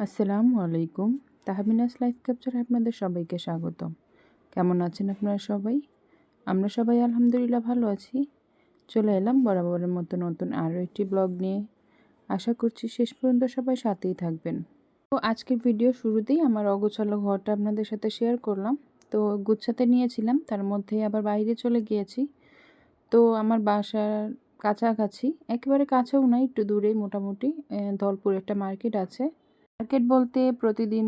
আসসালামু আলাইকুম। তাহমিনাস লাইফ ক্যাপচারে আপনাদের সবাইকে স্বাগতম। কেমন আছেন আপনারা সবাই? আমরা সবাই আলহামদুলিল্লাহ ভালো আছি। চলে এলাম বরাবরের মতো নতুন আরও একটি ব্লগ নিয়ে। আশা করছি শেষ পর্যন্ত সবাই সাথেই থাকবেন। তো আজকের ভিডিও শুরুতেই আমার অগোছালো ঘরটা আপনাদের সাথে শেয়ার করলাম। তো গুছাতে নিয়েছিলাম, তার মধ্যেই আবার বাইরে চলে গিয়েছি। তো আমার বাসার কাছাকাছি, একেবারে কাছেও না, একটু দূরেই মোটামুটি দলপুর একটা মার্কেট আছে। মার্কেট বলতে প্রতিদিন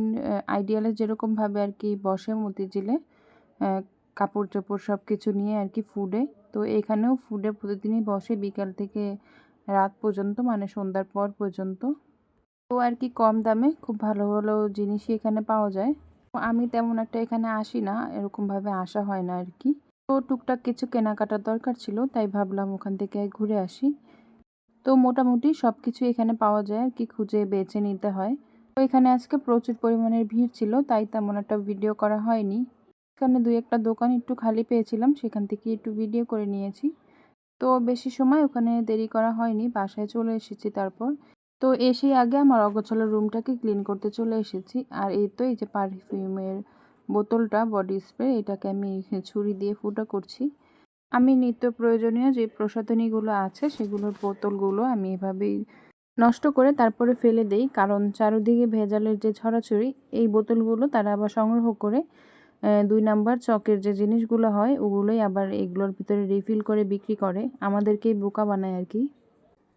আইডিয়ালে যেরকমভাবে আর কি বসে মতিঝিলে কাপড় চোপড় সব কিছু নিয়ে আর কি ফুডে, তো এখানেও ফুডে প্রতিদিনই বসে বিকাল থেকে রাত পর্যন্ত, মানে সন্ধ্যার পর পর্যন্ত। তো আর কি কম দামে খুব ভালো ভালো জিনিসই এখানে পাওয়া যায়। তো আমি তেমন একটা এখানে আসি না, এরকমভাবে আসা হয় না আর কি। তো টুকটাক কিছু কেনাকাটার দরকার ছিল, তাই ভাবলাম ওখান থেকে ঘুরে আসি। তো মোটামুটি সব কিছু এখানে পাওয়া যায় আর কি, খুঁজে বেছে নিতে হয়। তো এখানে আজকে প্রচুর পরিমাণের ভিড় ছিল, তাই তেমন একটা ভিডিও করা হয়নি। এখানে দুই একটা দোকান একটু খালি পেয়েছিলাম, সেখান থেকে একটু ভিডিও করে নিয়েছি। তো বেশি সময় ওখানে দেরি করা হয়নি, বাসায় চলে এসেছি তারপর। তো এসেই আগে আমার অগোছালো রুমটাকে ক্লিন করতে চলে এসেছি। আর এই যে পারফিউমের বোতলটা, বডি স্প্রে, এটাকে আমি ছুরি দিয়ে ফুটো করছি। আমি নিত্য প্রয়োজনীয় যে প্রসাধনীগুলো আছে সেগুলোর বোতলগুলো আমি এভাবেই নষ্ট করে তারপরে ফেলে দেই, কারণ চারিদিকে ভেজালের যে ছড়াছড়ি, এই বোতলগুলো তারা আবার সংগ্রহ করে ২ নাম্বার চকের যে জিনিসগুলো হয় ওগুলোই আবার এগুলোর ভিতরে রিফিল করে বিক্রি করে, আমাদেরকেই বোকা বানায় আর কি।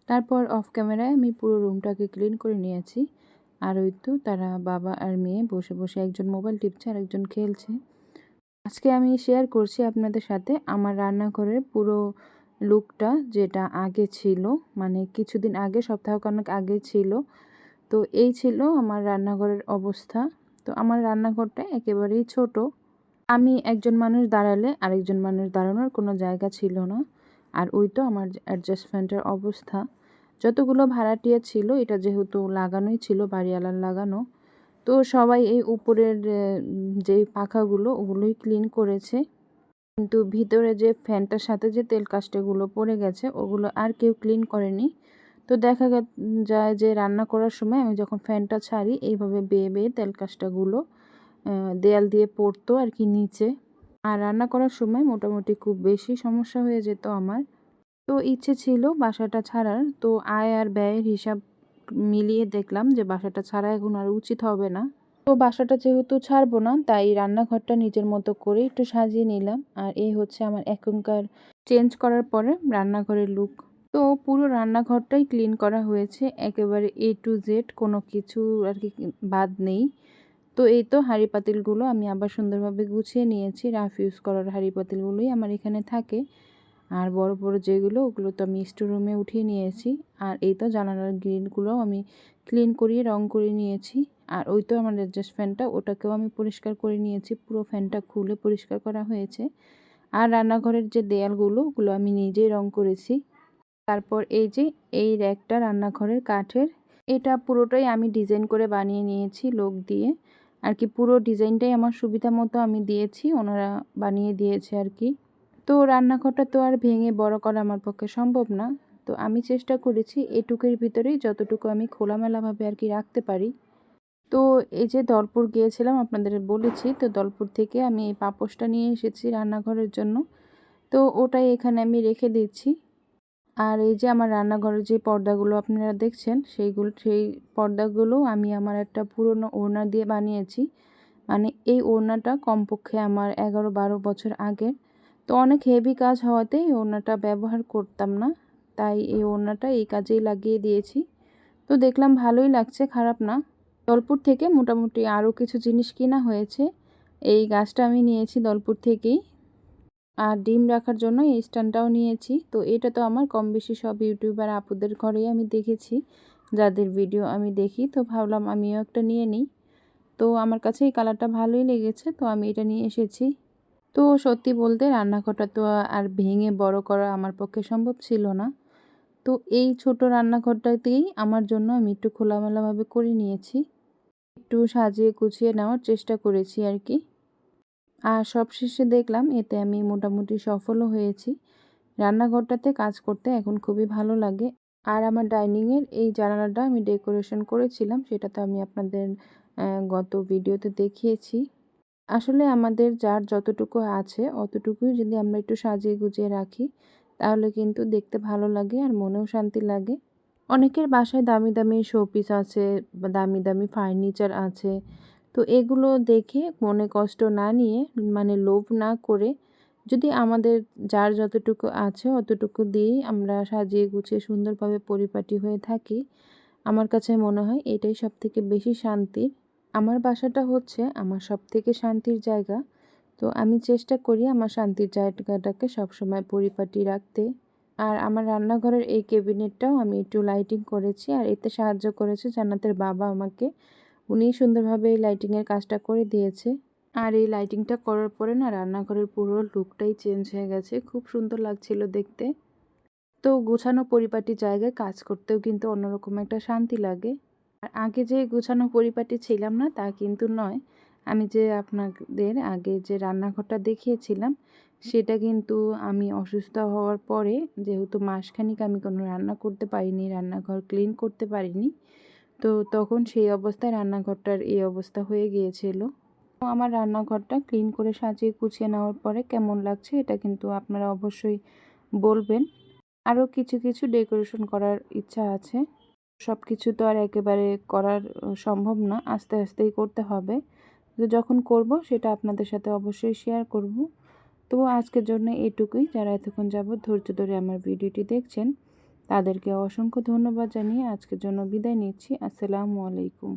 তারপর অফ ক্যামেরায় আমি পুরো রুমটাকে ক্লিন করে নিয়েছি। আর ওই তো তারা বাবা আর মেয়ে বসে বসে, একজন মোবাইল টিপছে আর একজন খেলছে। আজকে আমি শেয়ার করছি আপনাদের সাথে আমার রান্নাঘরের পুরো লুকটা, যেটা আগে ছিল, মানে কিছুদিন আগে, সপ্তাহখানেক আগে ছিল। তো এই ছিল আমার রান্নাঘরের অবস্থা। তো আমার রান্নাঘরটা একেবারেই ছোট। আমি একজন মানুষ দাঁড়ালে আরেকজন মানুষ দাঁড়ানোর কোনো জায়গা ছিল না। আর ওই তো আমার অ্যাডজাস্টমেন্টের অবস্থা। যতগুলো ভাড়াটিয়া ছিল, এটা যেহেতু লাগানোই ছিল, বাড়িওয়ালার লাগানো, তো সবাই এই উপরের যে পাখাগুলো ওগুলোই ক্লিন করেছে। কিন্তু ভিতরে যে ফ্যানটার সাথে যে তেল কাস্টেগুলো পড়ে গেছে ওগুলো আর কেউ ক্লিন করেনি। তো দেখা যায় যে রান্না করার সময় আমি যখন ফ্যানটা ছাড়ি, এইভাবে বেয়ে বেয়ে তেল কাস্টাগুলো দেয়াল দিয়ে পড়তো আর কি নিচে। আর রান্না করার সময় মোটামুটি খুব বেশি সমস্যা হয়ে যেত আমার। তো ইচ্ছে ছিল বাসাটা ছাড়ার, তো আয় আর ব্যয়ের হিসাব মিলিয়ে দেখলাম যে বাসাটা ছাড়া এখন আর উচিত হবে না। তো বাসাটা যেহেতু ছাড়বো না, তাই রান্নাঘরটা নিজের মতো করে একটু সাজিয়ে নিলাম। আর এই হচ্ছে আমার এখনকার চেঞ্জ করার পরে রান্নাঘরের লুক। তো পুরো রান্নাঘরটাই ক্লিন করা হয়েছে, একেবারে A to Z, কোনো কিছু আর কি বাদ নেই। তো এই তো হাঁড়ি পাতিলগুলো আমি আবার সুন্দরভাবে গুছিয়ে নিয়েছি। রাফ ইউজ করার হাঁড়ি পাতিলগুলোই আমার এখানে থাকে। আর বড় বড় যেগুলো, ওগুলো তো আমি স্টোর রুমে উঠিয়ে নিয়েছি। আর এই তো জানালার গ্রিলগুলোও আমি ক্লিন করিয়ে রং করে নিয়েছি। আর ওই তো আমার অ্যাডজাস্ট ফ্যানটা, ওটাকেও আমি পরিষ্কার করে নিয়েছি, পুরো ফ্যানটা খুলে পরিষ্কার করা হয়েছে। আর রান্নাঘরের যে দেয়ালগুলো, ওগুলো আমি নিজেই রং করেছি। তারপর এই যে এই র্যাকটা রান্নাঘরের কাঠের, এটা পুরোটাই আমি ডিজাইন করে বানিয়ে নিয়েছি লোক দিয়ে আর কি। পুরো ডিজাইনটাই আমার সুবিধা মতো আমি দিয়েছি, ওনারা বানিয়ে দিয়েছে আর কি। তো রান্নাঘরটা তো আর ভেঙে বড় করা আমার পক্ষে সম্ভব না। তো আমি চেষ্টা করেছি এটুকুর ভিতরেই যতটুকু আমি খোলামেলাভাবে আর কি রাখতে পারি। তো এই যে দলপুর গিয়েছিলাম আপনাদের বলেছি, তো দলপুর থেকে আমি এই পাপোশটা নিয়ে এসেছি রান্নাঘরের জন্য। তো ওটাই এখানে আমি রেখে দিচ্ছি। আর এই যে আমার রান্নাঘরের যে পর্দাগুলো আপনারা দেখছেন, সেই পর্দাগুলো আমি আমার একটা পুরনো ওড়না দিয়ে বানিয়েছি। মানে এই ওড়নাটা কমপক্ষে আমার 11-12 বছর আগের। তো অনেক হেভি কাজ হওয়াতে এই ওড়নাটা ব্যবহার করতাম না, তাই এই ওড়নাটা এই কাজেই লাগিয়ে দিয়েছি। তো দেখলাম ভালোই লাগছে, খারাপ না। দলপুর থেকে মোটামুটি আরও কিছু জিনিস কিনা হয়েছে। এই গাছটা আমি নিয়েছি দলপুর থেকেই। আর ডিম রাখার জন্য এই স্ট্যান্ডটাও নিয়েছি। তো এটা তো আমার কম বেশি সব ইউটিউবার আপুদের ঘরেই আমি দেখেছি, যাদের ভিডিও আমি দেখি। তো ভাবলাম আমিও একটা নিয়ে নিই। তো আমার কাছে এই কালারটা ভালোই লেগেছে, তো আমি এটা নিয়ে এসেছি। তো সত্যি বলতে রান্নাঘরটা তো আর ভেঙে বড় করা আমার পক্ষে সম্ভব ছিল না। তো এই ছোট রান্নাঘরটাতেই আমার জন্য আমি একটু খোলামেলাভাবে করে নিয়েছি, একটু সাজিয়ে গুছিয়ে নেওয়ার চেষ্টা করেছি আর কি। আর সবশেষে দেখলাম এতে আমি মোটামুটি সফলও হয়েছি। রান্নাঘরটাতে কাজ করতে এখন খুবই ভালো লাগে। আর আমার ডাইনিংয়ের এই জানালাটা আমি ডেকোরেশন করেছিলাম, সেটা তো আমি আপনাদের গত ভিডিওতে দেখিয়েছি। আসলে আমাদের যার যতটুকু আছে অতটুকুই যদি আমরা একটু সাজিয়ে গুছিয়ে রাখি, তাহলে কিন্তু দেখতে ভালো লাগে আর মনেও শান্তি লাগে। অনেকের বাসায় দামি দামি শোপিস আছে বা দামি দামি ফার্নিচার আছে, তো এগুলো দেখে মনে কষ্ট না নিয়ে, মানে লোভ না করে, যদি আমাদের যার যতটুকু আছে অতটুকু দিয়েই আমরা সাজিয়ে গুছিয়ে সুন্দরভাবে পরিপাটি হয়ে থাকি, আমার কাছে মনে হয় এটাই সবথেকে বেশি শান্তির। আমার বাসাটা হচ্ছে আমার সবথেকে শান্তির জায়গা। তো আমি চেষ্টা করি আমার শান্তির জায়গাটাকে সবসময় পরিপাটি রাখতে। আর আমার রান্নাঘরের এই ক্যাবিনেটটাও আমি একটু লাইটিং করেছি, আর এতে সাহায্য করেছে জান্নাতের বাবা আমাকে। উনি সুন্দরভাবে এই লাইটিংয়ের কাজটা করে দিয়েছে। আর এই লাইটিংটা করার পরে না রান্নাঘরের পুরো লুকটাই চেঞ্জ হয়ে গেছে, খুব সুন্দর লাগছিল দেখতে। তো গোছানো পরিপাটি জায়গায় কাজ করতেও কিন্তু অন্যরকম একটা শান্তি লাগে। আর আগে যে গোছানো পরিপাটি ছিলাম না তা কিন্তু নয়। আমি যে আপনাদের আগে যে রান্নাঘরটা দেখিয়েছিলাম, সেটা কিন্তু আমি অসুস্থ হওয়ার পরে, যেহেতু মাসখানেক আমি কোনো রান্না করতে পারিনি, রান্নাঘর ক্লিন করতে পারিনি, তো তখন সেই অবস্থায় রান্নাঘরটার এই অবস্থা হয়ে গিয়েছিল। তো আমার রান্নাঘরটা ক্লিন করে সাজিয়ে গুছিয়ে নেওয়ার পরে কেমন লাগছে এটা কিন্তু আপনারা অবশ্যই বলবেন। আরও কিছু কিছু ডেকোরেশন করার ইচ্ছা আছে। সব কিছু তো আর একেবারে করার সম্ভব না, আস্তে আস্তেই করতে হবে। তো যখন করব সেটা আপনাদের সাথে অবশ্যই শেয়ার করব। তো আজকের জন্য এটুকুই। যারা এতক্ষণ যাবত ধৈর্য ধরে আমার ভিডিওটি দেখছেন, তাদেরকে অসংখ্য ধন্যবাদ জানিয়ে আজকের জন্য বিদায় নিচ্ছি। আসসালামু আলাইকুম।